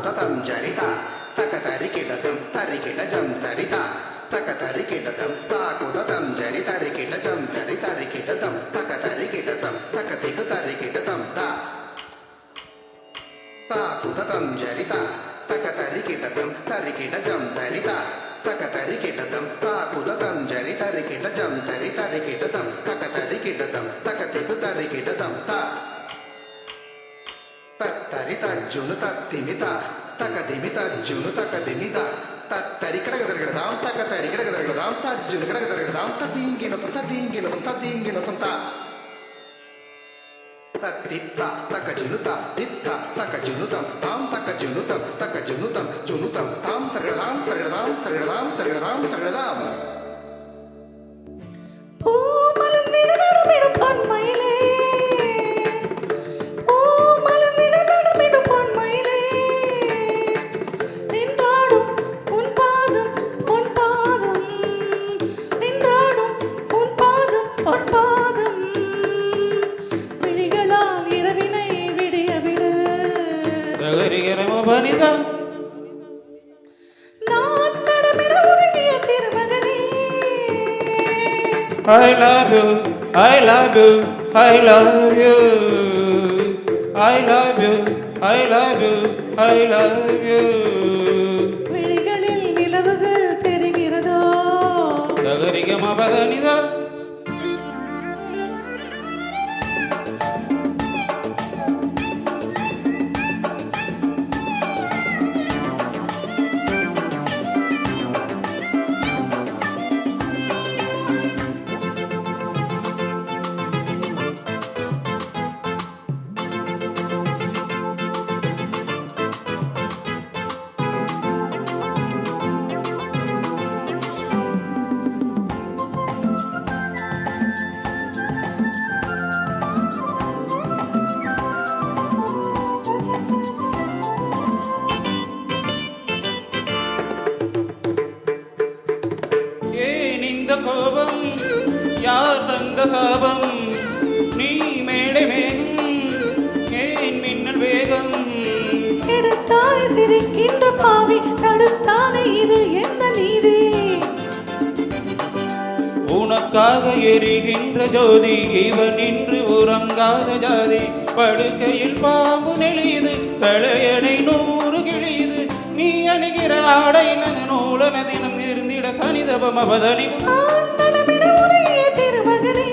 குததம் ஜரிதா தகதரி கிடதம் தரி கிடஜம் தரிதா தகதரி கிடதம் தா குததம் ஜரி தரி கிடஜம் தரி தரி கிடதம் தகதரி கிடதம் தகதிகு தரி கிடதம் தா தா குததம் ஜரிதா தகதரி கிடதம் தரி கிடஜம் தரிதா தகதரி கிடதம் தா குததம் ஜரி தரி கிடஜம் தரி தரி கிடதம் தகதரி கிடதம் தகதிகு தரி கிடதம் தா தத்தரித ஜுனு தத்திமித தகதிமித ஜுனு தகதிமித தத்தரி கடகதர்கதாம் தகதரி கடகதர்கதாம் தஜ்ஜுனு கடகதர்கதாம் ததீங்கினதும் ததீங்கினதும் ததீங்கினதும் தா தத்தித்த தகஜுனுத தித்த தகஜுனுதம் தாம் தகஜுனுதம் தகஜுனுதம் ஜுனுதம் தாம் தகடதாம் தகடதாம் தகடதாம் தகடதாம் தகடதாம் I love you, I love you, I love you, I love you, I love you, I love you. விழிகளில் நிலவுகள் தெரிகிறதோ தகரிகம பதனிதா கோபம் யார் தந்த சாபம் நீ மேடை மேகம் ஏன் மின்னல் வேகம் எடுத்தானே சிரிக்கின்ற பாவி தடுத்தானே இது என்ன நீதி உனக்காக எரிகின்ற ஜோதி இவன் நின்று உறங்காத ஜாதி படுக்கையில் பாம்பு நெளியுது தலையணை 100 கிழியுது நீ அணுகிற ஆடை நூலன தினம் இருந்திட சனிதபம பதனி திருமகனே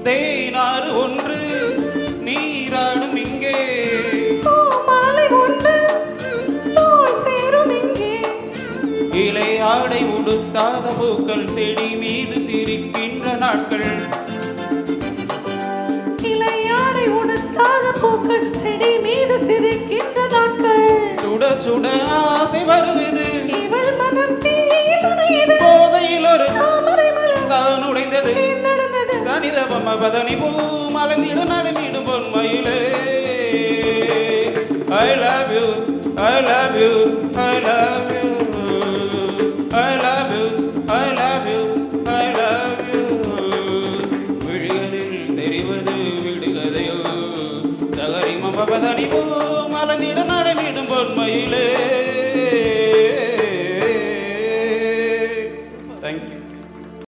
தேனாறு ஒன்று நீராடும் இங்கே மாலை ஒன்று தோள் சேரும் இங்கே இலை ஆடை உடுத்தாத பூக்கள் செடி மீது சிரிக்கின்ற நாட்கள் இலையாடை உடுத்தாத பூக்கள் செடி மீது சிரிக்கின்ற நாட்கள் சுட சுட ஆசை வருகிறது இவள் மனம் தீயில் நனையுது போதையில் ஒரு தாமரை மலர் தான் உடைந்தது நடந்தது சனிதபம பதனி பூ மலர்ந்திடு நடமிடும் பொன்மையிலே I love you, I love you, I love you, I love you, I love you, I love you. விழிகளில் தெரிவது விடுகதையோ தகரிம பதனி பூ